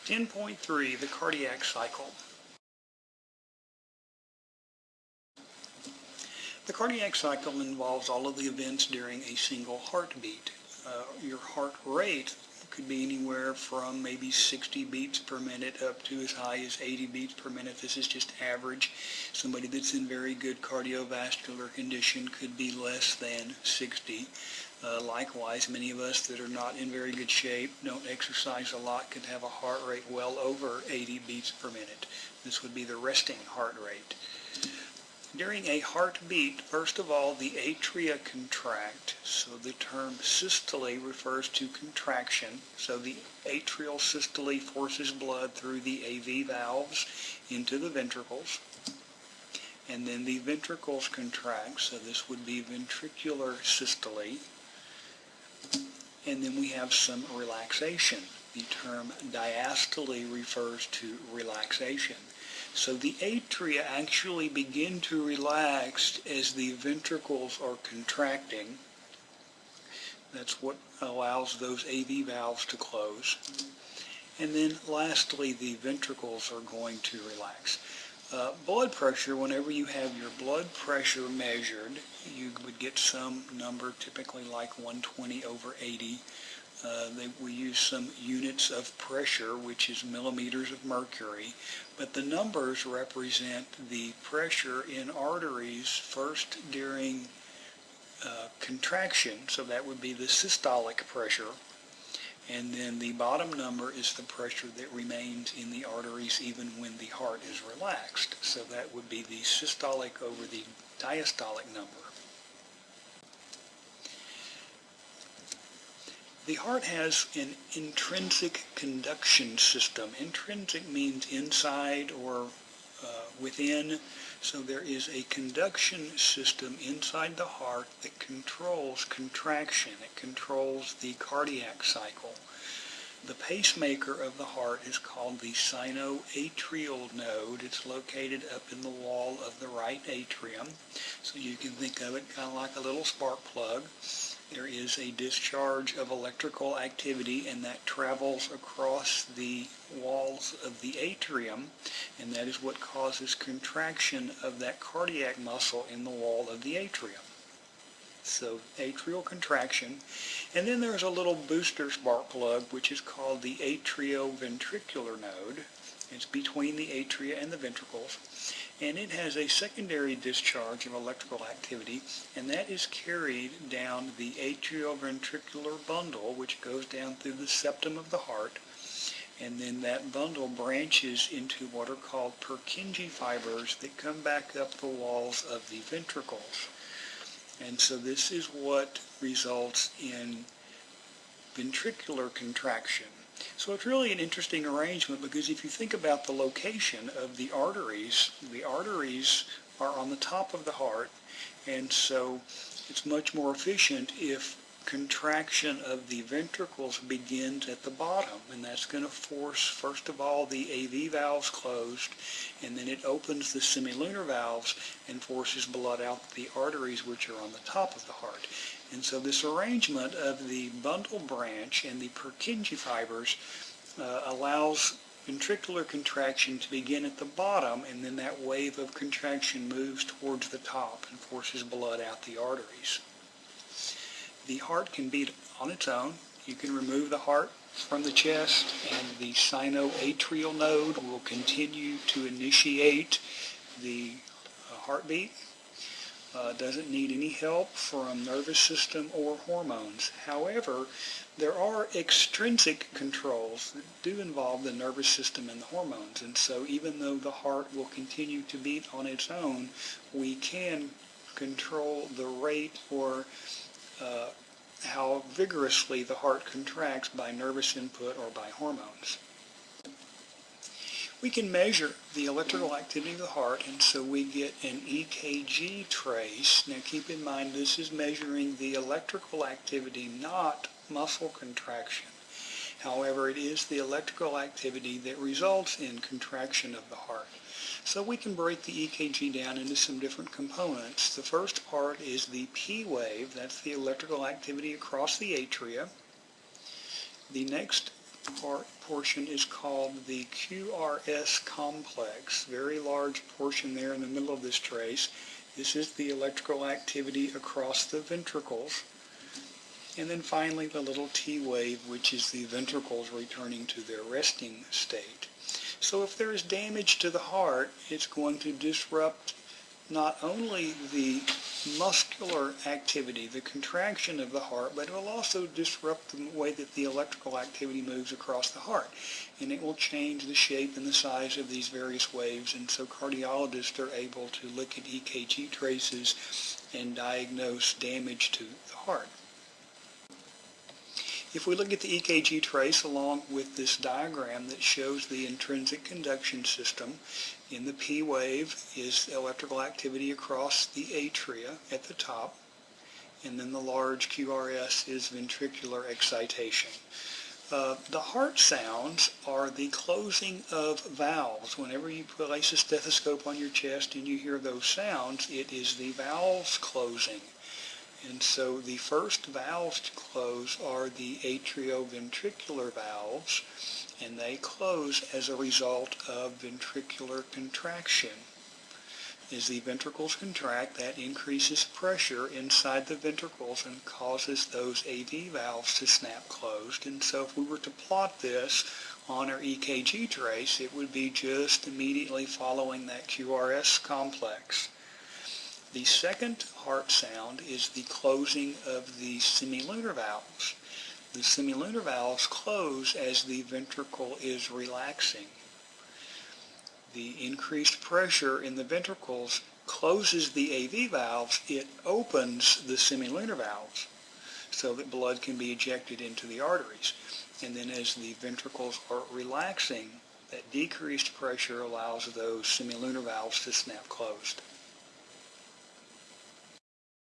10.3, the cardiac cycle. The cardiac cycle involves all of the events during a single heartbeat. Your heart rate could be anywhere from maybe 60 beats per minute up to as high as 80 beats per minute. This is just average. Somebody that's in very good cardiovascular condition could be less than 60. Likewise, many of us that are not in very good shape, don't exercise a lot, could have a heart rate well over 80 beats per minute. This would be the resting heart rate. During a heartbeat, first of all, the atria contract. So the term systole refers to contraction. So the atrial systole forces blood through the AV valves into the ventricles. And then the ventricles contract. So this would be ventricular systole. And then we have some relaxation. The term diastole refers to relaxation. So the atria actually begin to relax as the ventricles are contracting. That's what allows those AV valves to close. And then lastly, the ventricles are going to relax. Blood pressure, whenever you have your blood pressure measured, you would get some number, typically like 120 over 80. We use some units of pressure, which is millimeters of mercury, but the numbers represent the pressure in arteries first during contraction, so that would be the systolic pressure, and then the bottom number is the pressure that remains in the arteries even when the heart is relaxed, so that would be the systolic over the diastolic number. The heart has an intrinsic conduction system. Intrinsic means inside or within. So there is a conduction system inside the heart that controls contraction. It controls the cardiac cycle. The pacemaker of the heart is called the Semilunar node. It's located up in the wall of the right atrium. So you can think of it kind of like a little spark plug. There is a discharge of electrical activity, and that travels across the walls of the atrium, and that is what causes contraction of that cardiac muscle in the wall of the atrium. So atrial contraction. And then there's a little booster spark plug, which is called the Atrioventricular Node. It's between the atria and the ventricles. And it has a secondary discharge of electrical activity, and that is carried down the atrioventricular bundle, which goes down through the septum of the heart, and then that bundle branches into what are called Purkinje fibers that come back up the walls of the ventricles. And so this is what results in ventricular contraction. So it's really an interesting arrangement, because if you think about the location of the arteries are on the top of the heart, and so it's much more efficient if contraction of the ventricles begins at the bottom, and that's going to force, first of all, the AV valves closed, and then it opens the semilunar valves and forces blood out the arteries, which are on the top of the heart. And so this arrangement of the bundle branch and the Purkinje fibers allows ventricular contraction to begin at the bottom, and then that wave of contraction moves towards the top and forces blood out the arteries. The heart can beat on its own. You can remove the heart from the chest, and the sinoatrial node will continue to initiate the heartbeat. Doesn't need any help from nervous system or hormones. However, there are extrinsic controls that do involve the nervous system and the hormones, and so even though the heart will continue to beat on its own, we can control the rate or how vigorously the heart contracts by nervous input or by hormones. We can measure the electrical activity of the heart, and so we get an Ekg Trace. Now keep in mind, this is measuring the electrical activity, not muscle contraction. However, it is the electrical activity that results in contraction of the heart. So we can break the EKG down into some different components. The first part is the P wave. That's the electrical activity across the atria. The next part portion is called the QRS complex. Very large portion there in the middle of this trace. This is the electrical activity across the ventricles. And then finally the little T wave, which is the ventricles returning to their resting state. So if there is damage to the heart, it's going to disrupt not only the muscular activity, the contraction of the heart, but it will also disrupt the way that the electrical activity moves across the heart. And it will change the shape and the size of these various waves. And so cardiologists are able to look at EKG traces and diagnose damage to the heart. If we look at the EKG trace along with this diagram that shows the intrinsic conduction system, in the P wave is electrical activity across the atria at the top, and then the large QRS is ventricular excitation. The heart sounds are the closing of valves. Whenever you place a stethoscope on your chest and you hear those sounds, it is the valves closing. And so the first valves to close are the atrioventricular valves, and they close as a result of ventricular contraction. As the ventricles contract, that increases pressure inside the ventricles and causes those AV valves to snap closed. And so if we were to plot this on our EKG trace, it would be just immediately following that QRS complex. The second heart sound is the closing of the semilunar valves. The semilunar valves close as the ventricle is relaxing. The increased pressure in the ventricles closes the AV valves. It opens the semilunar valves so that blood can be ejected into the arteries. And then as the ventricles are relaxing, that decreased pressure allows those semilunar valves to snap closed.